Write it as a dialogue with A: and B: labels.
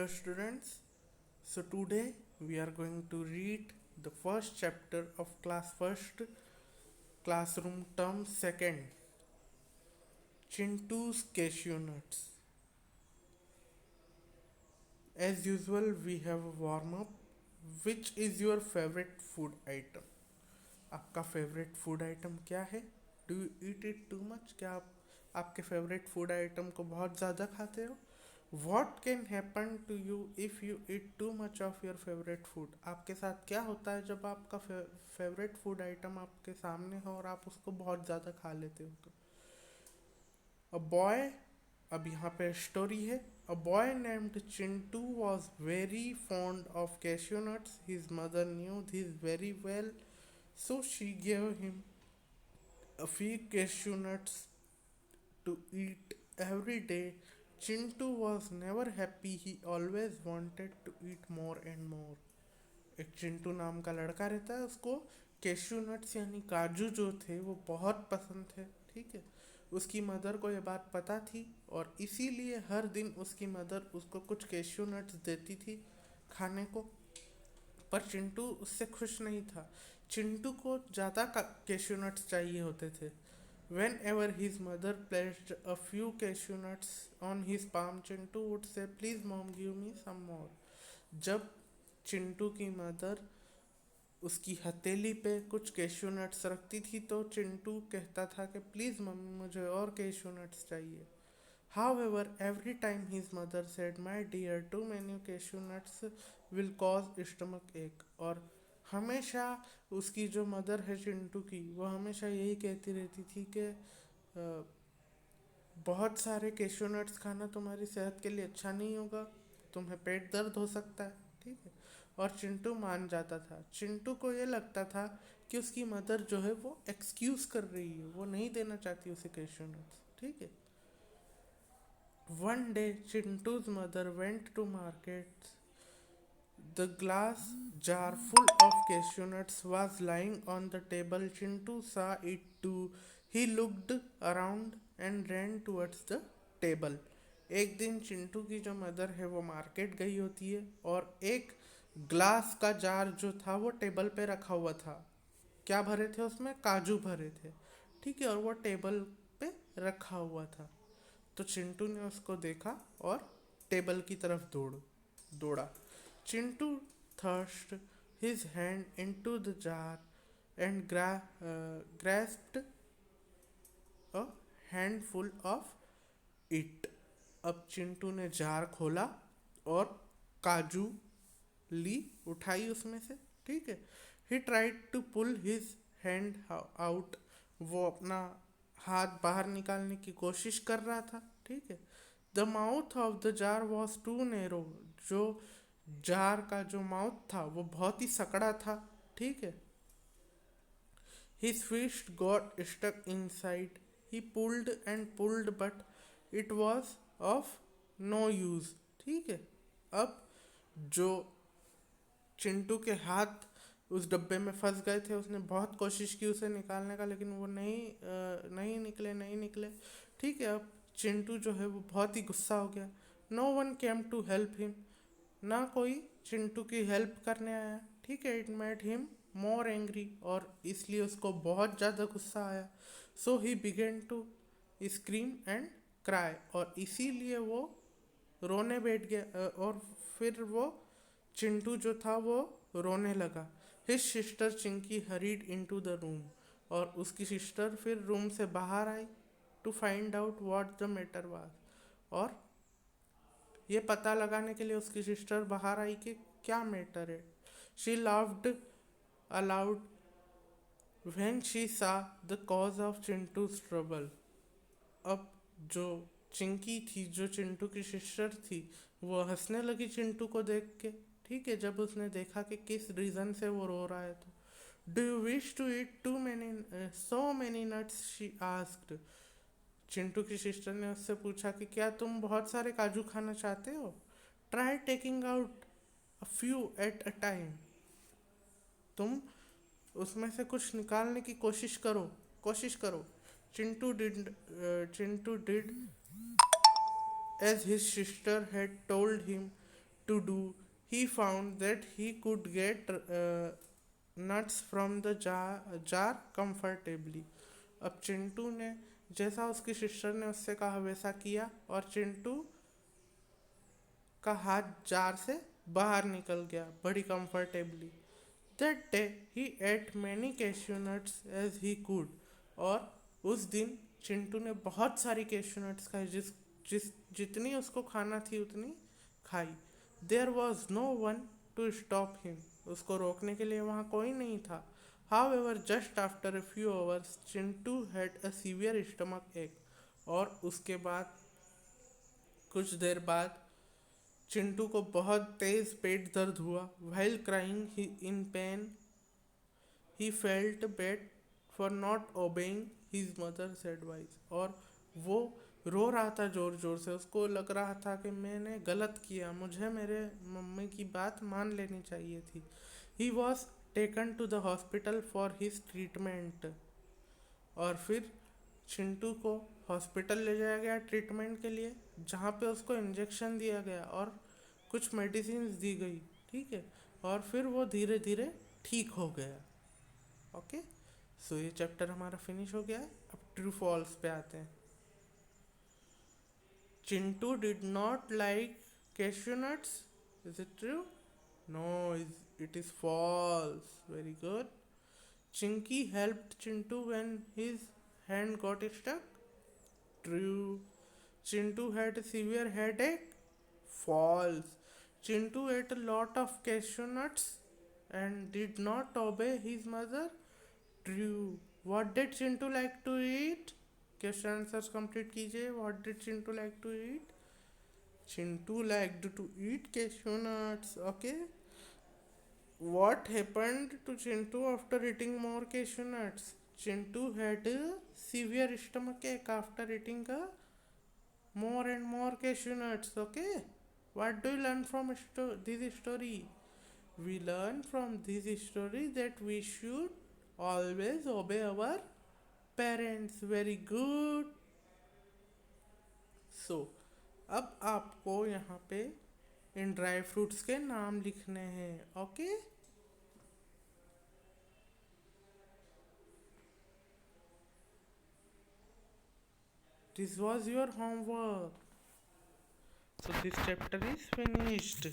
A: students. So today we are going to read the first chapter of class first classroom term second, Chintu's cashew nuts. As usual, we have a warm up. Which is your favorite food item? आपका favourite food item क्या है? Do you eat it too much? क्या आप आपके favourite food item को बहुत ज़्यादा खाते हो? What can happen to you if you eat too much of your favourite food? आपके साथ क्या होता है जब आपका फेवरेट फूड आइटम आपके सामने हो और आप उसको बहुत ज़्यादा खा लेते हो? तो अ बॉय, अब यहाँ पे स्टोरी है. A boy named Chintu was very fond of cashew nuts. His mother new this very well, so she gave him a few cashew nuts to eat every day. Chintu was never happy, he always wanted to eat more and more. एक चिंटू नाम का लड़का रहता है, उसको cashew nuts यानी काजू जो थे वो बहुत पसंद थे. ठीक है, उसकी मदर को ये बात पता थी और इसीलिए हर दिन उसकी मदर उसको कुछ कैश्यू नट्स देती थी खाने को. पर चिंटू उससे खुश नहीं था. चिंटू को ज़्यादा कैश्यू नट्स चाहिए होते थे. Whenever his mother placed a few cashew nuts on his palm, Chintu would say please mom give me some more. जब चिंटू की मदर उसकी हथेली पे कुछ कैश्यू नट्स रखती थी तो चिंटू कहता था कि प्लीज़ मम्मी मुझे और कैश्यू नट्स चाहिए. However, every time his mother said, "My dear, too many cashew nuts will cause stomach ache," और हमेशा उसकी जो मदर है चिंटू की, वो हमेशा यही कहती रहती थी कि बहुत सारे कैश्यू नट्स खाना तुम्हारी सेहत के लिए अच्छा नहीं होगा, तुम्हें पेट दर्द हो सकता है. ठीक है, और चिंटू मान जाता था. चिंटू को ये लगता था कि उसकी मदर जो है वो एक्सक्यूज़ कर रही है, वो नहीं देना चाहती उसे कैश्यू नट्स. ठीक है. One day, Chintu's mother went to market. The glass jar full of cashew nuts was lying on the table. Chintu saw it too. He looked around and ran towards the table. एक दिन चिंटू की जो mother है वो market गई होती है और एक ग्लास का जार जो था वो टेबल पे रखा हुआ था. क्या भरे थे उसमें? काजू भरे थे. ठीक है, और वो टेबल पे रखा हुआ था. तो चिंटू ने उसको देखा और टेबल की तरफ दौड़ा. Chintu thrust his hand into the jar and grasped a handful of it. अब चिंटू ने जार खोला और काजू ली, उठाई उसमें से. ठीक है. He tried to pull his hand out. वो अपना हाथ बाहर निकालने की कोशिश कर रहा था. ठीक है. The mouth of the jar was too narrow. जो जार का जो माउथ था वो बहुत ही सकड़ा था. ठीक है. His fist got stuck inside. He pulled and pulled but it was of no use. ठीक है. अब जो चिंटू के हाथ उस डब्बे में फंस गए थे, उसने बहुत कोशिश की उसे निकालने का, लेकिन वो नहीं निकले. ठीक है. अब चिंटू जो है वो बहुत ही गुस्सा हो गया. No one came to help him. ना कोई चिंटू की हेल्प करने आया. ठीक है. It made him more angry, और इसलिए उसको बहुत ज़्यादा गुस्सा आया. So he began to scream and cry, और इसीलिए वो रोने बैठ गया. और फिर वो चिंटू जो था वो रोने लगा. His sister Chinki hurried into the room, और उसकी सिस्टर फिर रूम से बाहर आई to find out what the matter was. और ये पता लगाने के लिए उसकी सिस्टर बाहर आई कि क्या मैटर है. She laughed allowed when she सा द कॉज ऑफ चिंटूज ट्रबल. अब जो चिंकी थी, जो चिंटू की सिस्टर थी, वो हंसने लगी चिंटू को देख के. ठीक है. जब उसने देखा कि किस रीज़न से वो रो रहा है, तो do you wish to eat too many so many nuts, she asked. Chintu की सिस्टर ने उससे पूछा कि क्या तुम बहुत सारे काजू खाना चाहते हो? Try taking out a few at a time. तुम उसमें से कुछ निकालने की कोशिश करो. Chintu did as his sister had told him. to do. He found that he could get nuts from the jar comfortably. अब चिंटू ने जैसा उसकी सिस्टर ने उससे कहा वैसा किया और चिंटू का हाथ जार से बाहर निकल गया बड़ी comfortably. That day he ate many cashew nuts as he could. और उस दिन चिंटू ने बहुत सारी कैश्यू नट्स खाई जिस जिस जितनी उसको खाना थी उतनी खाई. There was no one to stop him. उसको रोकने के लिए वहाँ कोई नहीं था. However, just after a few hours, Chintu had a severe stomach ache. और उसके बाद कुछ देर बाद चिंटू को बहुत तेज पेट दर्द हुआ. While crying in pain, he felt bad for not obeying his mother's advice. और वो रो रहा था जोर जोर से. उसको लग रहा था कि मैंने गलत किया, मुझे मेरे मम्मी की बात मान लेनी चाहिए थी. He was taken to the hospital for his treatment. और फिर चिंटू को हॉस्पिटल ले जाया गया ट्रीटमेंट के लिए, जहाँ पे उसको इंजेक्शन दिया गया और कुछ मेडिसिन दी गई. ठीक है. और फिर वो धीरे धीरे ठीक हो गया. ओके. सो ये चैप्टर हमारा फिनिश हो गया है. अब ट्रू फॉल्स पे आते हैं. Chintu did not like cashew nuts. Is it true? No, it is false. Very good. Chinky helped Chintu when his hand got stuck. True. Chintu had a severe headache. False. Chintu ate a lot of cashew nuts and did not obey his mother. True. What did Chintu like to eat? Question answers complete कीजिए. What did Chintu like to eat? Chintu liked to eat cashew nuts. Okay. What happened to Chintu after eating more cashew nuts? Chintu had a severe stomachache after eating more and more cashew nuts. Okay. What do you learn from this story? We learn from this story that we should always obey our parents. Very good. So, अब आपको यहाँ पे in dry fruits के नाम लिखने हैं. Okay. This was your homework. So this chapter is finished.